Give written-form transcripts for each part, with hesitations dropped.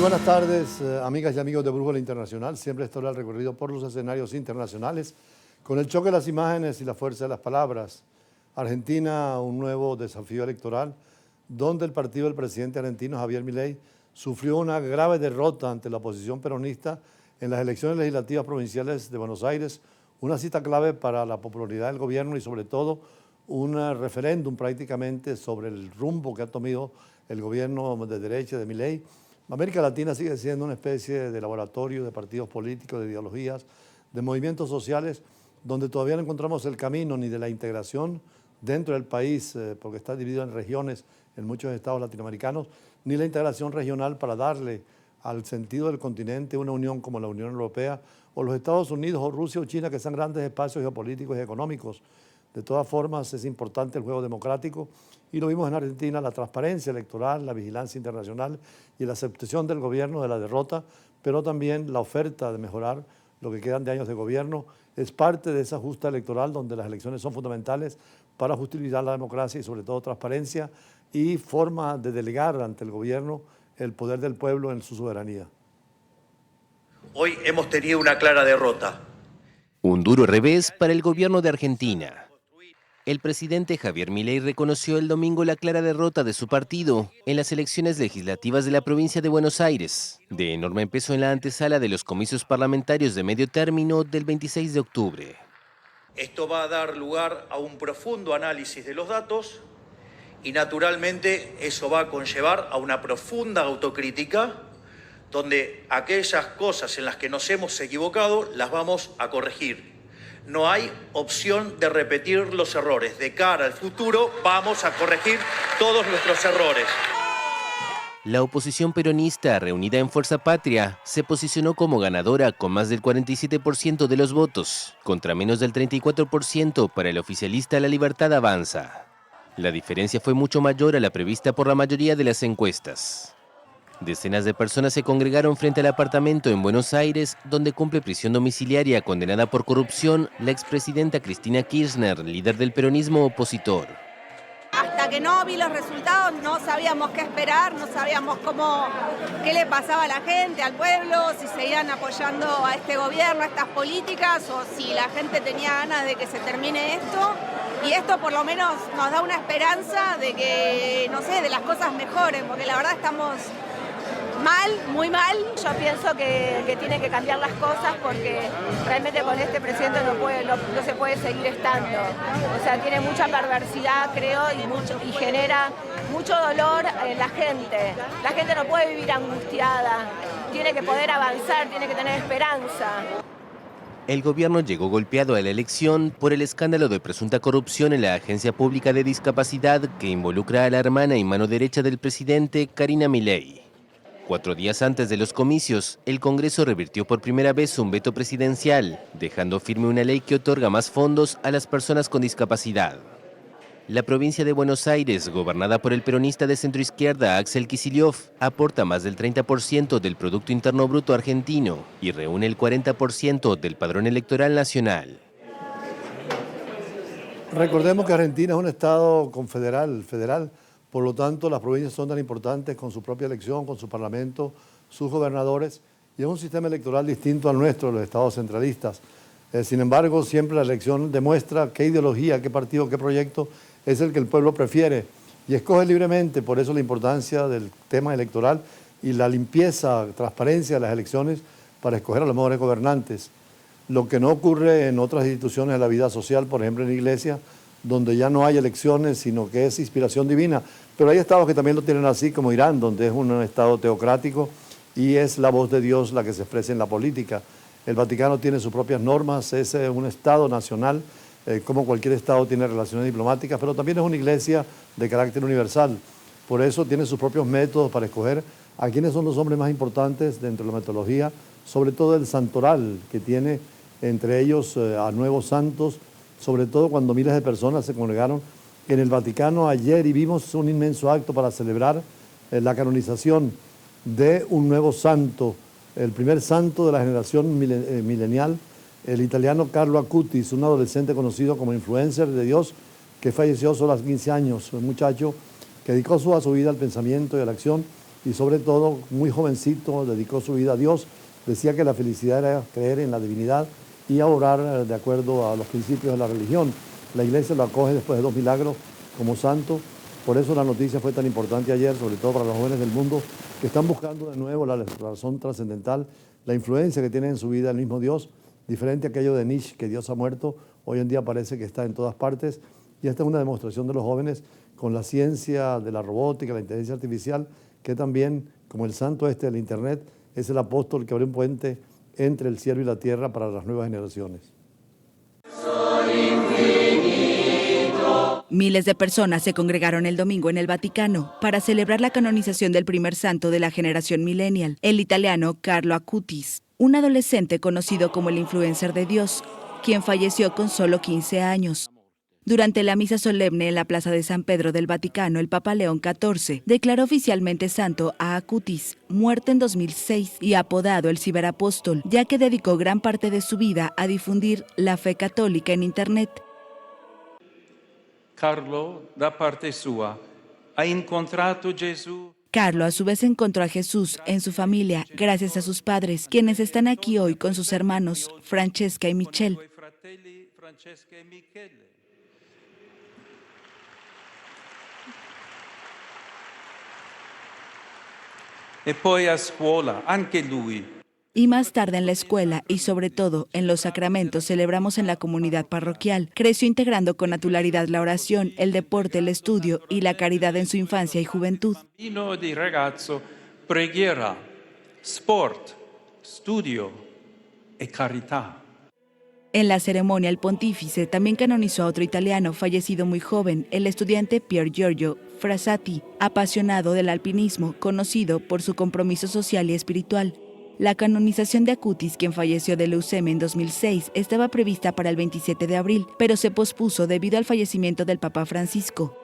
buenas tardes, amigas y amigos de Brújula Internacional. Siempre estoy al recorrido por los escenarios internacionales con el choque de las imágenes y la fuerza de las palabras. Argentina, un nuevo desafío electoral, donde el partido del presidente argentino Javier Milei sufrió una grave derrota ante la oposición peronista en las elecciones legislativas provinciales de Buenos Aires, una cita clave para la popularidad del gobierno y sobre todo un referéndum prácticamente sobre el rumbo que ha tomado el gobierno de derecha de Milei. América Latina sigue siendo una especie de laboratorio de partidos políticos, de ideologías, de movimientos sociales, donde todavía no encontramos el camino ni de la integración dentro del país, porque está dividido en regiones en muchos estados latinoamericanos, ni la integración regional para darle al sentido del continente una unión como la Unión Europea o los Estados Unidos o Rusia o China, que son grandes espacios geopolíticos y económicos. De todas formas, es importante el juego democrático y lo vimos en Argentina, la transparencia electoral, la vigilancia internacional y la aceptación del gobierno de la derrota, pero también la oferta de mejorar lo que quedan de años de gobierno. Es parte de esa justa electoral donde las elecciones son fundamentales para justificar la democracia y sobre todo transparencia y forma de delegar ante el gobierno el poder del pueblo en su soberanía. Hoy hemos tenido una clara derrota. Un duro revés para el gobierno de Argentina. El presidente Javier Milei reconoció el domingo la clara derrota de su partido en las elecciones legislativas de la provincia de Buenos Aires, de enorme peso en la antesala de los comicios parlamentarios de medio término del 26 de octubre. Esto va a dar lugar a un profundo análisis de los datos y naturalmente eso va a conllevar a una profunda autocrítica donde aquellas cosas en las que nos hemos equivocado las vamos a corregir. No hay opción de repetir los errores. De cara al futuro vamos a corregir todos nuestros errores. La oposición peronista, reunida en Fuerza Patria, se posicionó como ganadora con más del 47% de los votos, contra menos del 34% para el oficialista La Libertad Avanza. La diferencia fue mucho mayor a la prevista por la mayoría de las encuestas. Decenas de personas se congregaron frente al apartamento en Buenos Aires, donde cumple prisión domiciliaria condenada por corrupción la expresidenta Cristina Kirchner, líder del peronismo opositor. Hasta que no vi los resultados no sabíamos qué esperar, no sabíamos qué le pasaba a la gente, al pueblo, si seguían apoyando a este gobierno, a estas políticas, o si la gente tenía ganas de que se termine esto. Y esto por lo menos nos da una esperanza de que, no sé, de las cosas mejoren, porque la verdad estamos mal, muy mal. Yo pienso que tiene que cambiar las cosas porque realmente con este presidente no se puede seguir estando. O sea, tiene mucha perversidad, creo, y genera mucho dolor en la gente. La gente no puede vivir angustiada, tiene que poder avanzar, tiene que tener esperanza. El gobierno llegó golpeado a la elección por el escándalo de presunta corrupción en la Agencia Pública de Discapacidad que involucra a la hermana y mano derecha del presidente, Karina Milei. 4 días antes de los comicios, el Congreso revirtió por primera vez un veto presidencial, dejando firme una ley que otorga más fondos a las personas con discapacidad. La provincia de Buenos Aires, gobernada por el peronista de centroizquierda Axel Kicillof, aporta más del 30% del Producto Interno Bruto argentino y reúne el 40% del padrón electoral nacional. Recordemos que Argentina es un estado confederal, federal. Por lo tanto, las provincias son tan importantes con su propia elección, con su parlamento, sus gobernadores, y es un sistema electoral distinto al nuestro, los estados centralistas. Sin embargo, siempre la elección demuestra qué ideología, qué partido, qué proyecto es el que el pueblo prefiere y escoge libremente. Por eso la importancia del tema electoral y la limpieza, transparencia de las elecciones para escoger a los mejores gobernantes. Lo que no ocurre en otras instituciones de la vida social, por ejemplo en la iglesia, donde ya no hay elecciones, sino que es inspiración divina. Pero hay estados que también lo tienen así, como Irán, donde es un estado teocrático y es la voz de Dios la que se expresa en la política. El Vaticano tiene sus propias normas, es un estado nacional, como cualquier estado tiene relaciones diplomáticas, pero también es una iglesia de carácter universal. Por eso tiene sus propios métodos para escoger a quiénes son los hombres más importantes dentro de la metodología, sobre todo el santoral, que tiene entre ellos a nuevos santos, sobre todo cuando miles de personas se congregaron en el Vaticano ayer y vimos un inmenso acto para celebrar la canonización de un nuevo santo, el primer santo de la generación milenial, el italiano Carlo Acutis, un adolescente conocido como influencer de Dios, que falleció solo a los 15 años, un muchacho que dedicó toda su vida al pensamiento y a la acción y sobre todo muy jovencito dedicó su vida a Dios. Decía que la felicidad era creer en la divinidad y a orar de acuerdo a los principios de la religión. La iglesia lo acoge después de 2 milagros como santo. Por eso la noticia fue tan importante ayer, sobre todo para los jóvenes del mundo que están buscando de nuevo la razón trascendental, la influencia que tiene en su vida el mismo Dios, diferente a aquello de Nietzsche, que Dios ha muerto. Hoy en día parece que está en todas partes, y esta es una demostración de los jóvenes con la ciencia de la robótica, la inteligencia artificial, que también, como el santo este del Internet, es el apóstol que abre un puente entre el cielo y la tierra para las nuevas generaciones. Miles de personas se congregaron el domingo en el Vaticano para celebrar la canonización del primer santo de la generación millennial, el italiano Carlo Acutis, un adolescente conocido como el influencer de Dios, quien falleció con solo 15 años. Durante la misa solemne en la Plaza de San Pedro del Vaticano, el Papa León XIV declaró oficialmente santo a Acutis, muerto en 2006 y apodado el ciberapóstol, ya que dedicó gran parte de su vida a difundir la fe católica en Internet. Carlo, da parte sua, ha encontrato Jesús. Carlo a su vez encontró a Jesús en su familia gracias a sus padres, quienes están aquí hoy con sus hermanos Francesca y Michelle. E poi a scuola, anche lui. Y más tarde en la escuela y sobre todo en los sacramentos celebramos en la comunidad parroquial. Creció integrando con naturalidad la oración, el deporte, el estudio y la caridad en su infancia y juventud. Bambino di ragazzo, preghiera, sport, studio e carità. En la ceremonia, el pontífice también canonizó a otro italiano fallecido muy joven, el estudiante Pier Giorgio Frassati, apasionado del alpinismo, conocido por su compromiso social y espiritual. La canonización de Acutis, quien falleció de leucemia en 2006, estaba prevista para el 27 de abril, pero se pospuso debido al fallecimiento del Papa Francisco.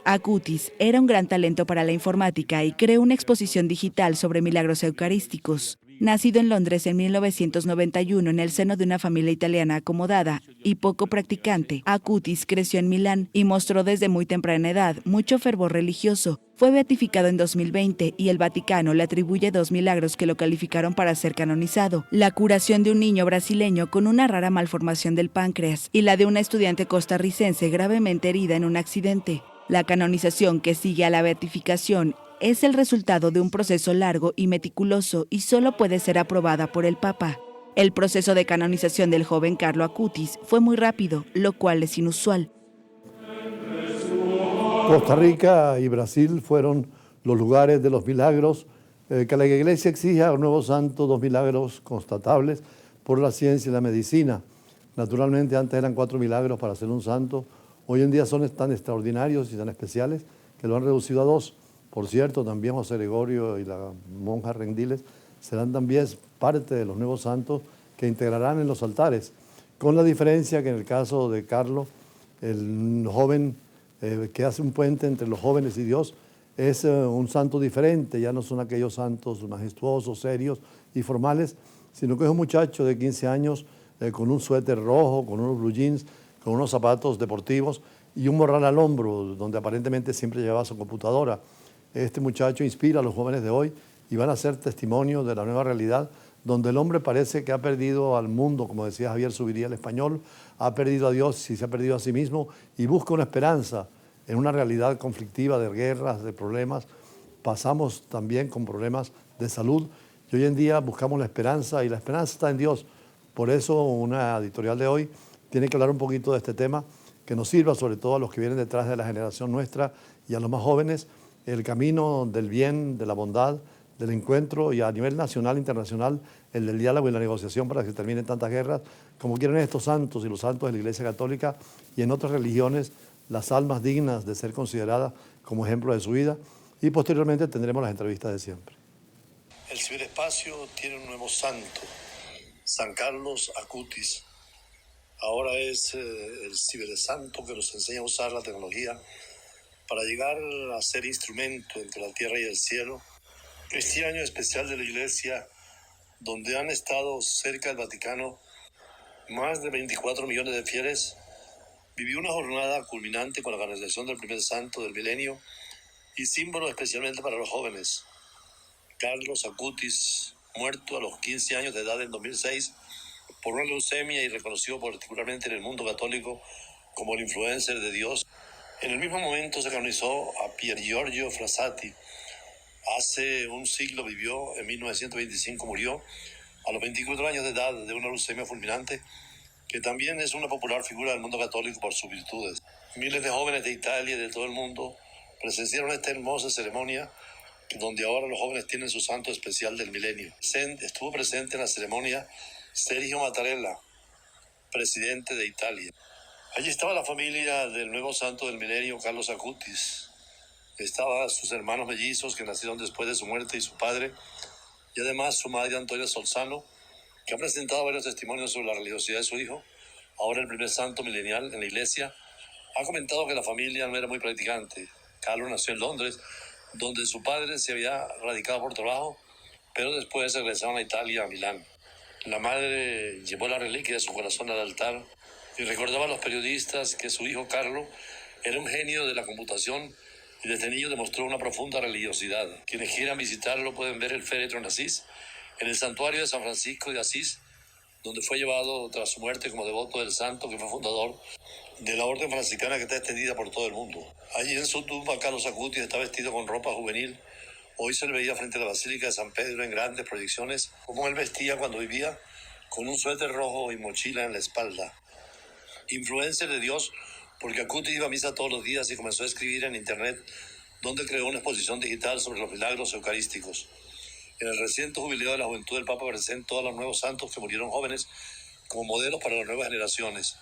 Acutis era un gran talento para la informática y creó una exposición digital sobre milagros eucarísticos. Nacido en Londres en 1991 en el seno de una familia italiana acomodada y poco practicante, Acutis creció en Milán y mostró desde muy temprana edad mucho fervor religioso. Fue beatificado en 2020 y el Vaticano le atribuye 2 milagros que lo calificaron para ser canonizado: la curación de un niño brasileño con una rara malformación del páncreas y la de una estudiante costarricense gravemente herida en un accidente. La canonización que sigue a la beatificación es el resultado de un proceso largo y meticuloso y solo puede ser aprobada por el Papa. El proceso de canonización del joven Carlo Acutis fue muy rápido, lo cual es inusual. Costa Rica y Brasil fueron los lugares de los milagros que la Iglesia exige a un nuevo santo, 2 milagros constatables por la ciencia y la medicina. Naturalmente antes eran 4 milagros para ser un santo, hoy en día son tan extraordinarios y tan especiales que lo han reducido a 2. Por cierto, también José Gregorio y la monja Rendiles serán también parte de los nuevos santos que integrarán en los altares, con la diferencia que en el caso de Carlos, el joven que hace un puente entre los jóvenes y Dios, es un santo diferente. Ya no son aquellos santos majestuosos, serios y formales, sino que es un muchacho de 15 años con un suéter rojo, con unos blue jeans, con unos zapatos deportivos y un morral al hombro, donde aparentemente siempre llevaba su computadora. Este muchacho inspira a los jóvenes de hoy y van a ser testimonio de la nueva realidad, donde el hombre parece que ha perdido al mundo, como decía Javier Subiría, el español, ha perdido a Dios y se ha perdido a sí mismo y busca una esperanza en una realidad conflictiva de guerras, de problemas. Pasamos también con problemas de salud y hoy en día buscamos la esperanza y la esperanza está en Dios. Por eso una editorial de hoy tiene que hablar un poquito de este tema que nos sirva sobre todo a los que vienen detrás de la generación nuestra y a los más jóvenes, el camino del bien, de la bondad, del encuentro y a nivel nacional e internacional el del diálogo y la negociación para que terminen tantas guerras como quieren estos santos y los santos de la Iglesia Católica y en otras religiones, las almas dignas de ser consideradas como ejemplo de su vida, y posteriormente tendremos las entrevistas de siempre. El ciberespacio tiene un nuevo santo, San Carlos Acutis. Ahora es el cibersanto que nos enseña a usar la tecnología para llegar a ser instrumento entre la tierra y el cielo. Este año especial de la Iglesia, donde han estado cerca del Vaticano más de 24 millones de fieles, vivió una jornada culminante con la canonización del primer santo del milenio y símbolo especialmente para los jóvenes. Carlos Acutis, muerto a los 15 años de edad en 2006 por una leucemia y reconocido particularmente en el mundo católico como el influencer de Dios. En el mismo momento se canonizó a Pier Giorgio Frassati. Hace un siglo vivió, en 1925 murió a los 24 años de edad de una leucemia fulminante, que también es una popular figura del mundo católico por sus virtudes. Miles de jóvenes de Italia y de todo el mundo presenciaron esta hermosa ceremonia, donde ahora los jóvenes tienen su santo especial del milenio. Estuvo presente en la ceremonia Sergio Mattarella, presidente de Italia. Allí estaba la familia del nuevo santo del milenio, Carlos Acutis. Estaban sus hermanos mellizos que nacieron después de su muerte y su padre, y además su madre Antonia Solzano, que ha presentado varios testimonios sobre la religiosidad de su hijo, ahora el primer santo milenial en la iglesia. Ha comentado que la familia no era muy practicante. Carlos nació en Londres, donde su padre se había radicado por trabajo, pero después regresaron a Italia, a Milán. La madre llevó la reliquia de su corazón al altar y recordaba a los periodistas que su hijo Carlos era un genio de la computación y desde niño demostró una profunda religiosidad. Quienes quieran visitarlo pueden ver el féretro en Asís, en el santuario de San Francisco de Asís, donde fue llevado tras su muerte como devoto del santo que fue fundador de la orden franciscana, que está extendida por todo el mundo. Allí en su tumba, Carlos Acutis está vestido con ropa juvenil. Hoy se le veía frente a la Basílica de San Pedro en grandes proyecciones, como él vestía cuando vivía, con un suéter rojo y mochila en la espalda. Influencer de Dios, porque Acutis iba a misa todos los días y comenzó a escribir en internet, donde creó una exposición digital sobre los milagros eucarísticos. En el reciente jubileo de la juventud del Papa presentó a los nuevos santos que murieron jóvenes como modelos para las nuevas generaciones.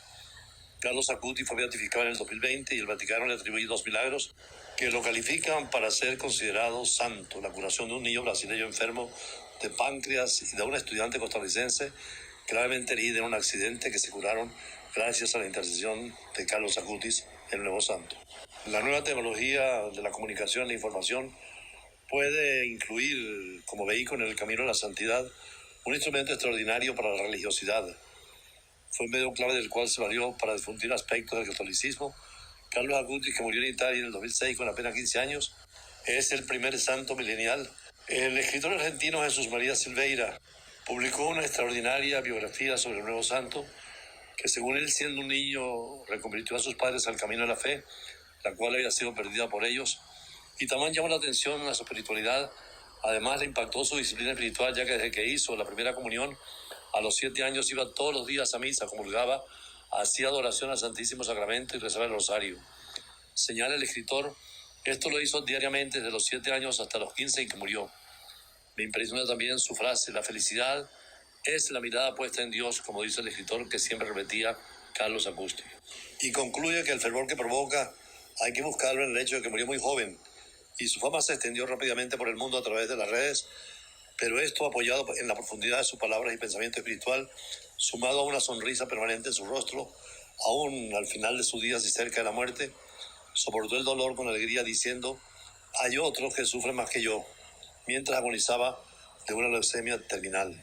Carlos Acutis fue beatificado en el 2020 y el Vaticano le atribuye 2 milagros que lo califican para ser considerado santo: la curación de un niño brasileño enfermo de páncreas y de una estudiante costarricense gravemente herida en un accidente, que se curaron gracias a la intercesión de Carlos Acutis, el nuevo santo. La nueva tecnología de la comunicación y la información puede incluir como vehículo en el camino a la santidad un instrumento extraordinario para la religiosidad. Fue un medio clave del cual se valió para difundir aspectos del catolicismo. Carlos Acutis, que murió en Italia en el 2006 con apenas 15 años, es el primer santo milenial. El escritor argentino Jesús María Silveira publicó una extraordinaria biografía sobre el nuevo santo, que según él, siendo un niño, reconvirtió a sus padres al camino de la fe, la cual había sido perdida por ellos, y también llamó la atención a su espiritualidad. Además, le impactó su disciplina espiritual, ya que desde que hizo la primera comunión, a los 7 años iba todos los días a misa, comulgaba, hacía adoración al Santísimo Sacramento y rezaba el rosario. Señala el escritor, esto lo hizo diariamente desde los 7 años hasta los 15 en que murió. Me impresiona también su frase: la felicidad es la mirada puesta en Dios, como dice el escritor que siempre repetía Carlos Acutis. Y concluye que el fervor que provoca hay que buscarlo en el hecho de que murió muy joven, y su fama se extendió rápidamente por el mundo a través de las redes, pero esto apoyado en la profundidad de sus palabras y pensamiento espiritual, sumado a una sonrisa permanente en su rostro, aún al final de sus días y cerca de la muerte, soportó el dolor con alegría, diciendo: hay otros que sufren más que yo, mientras agonizaba de una leucemia terminal.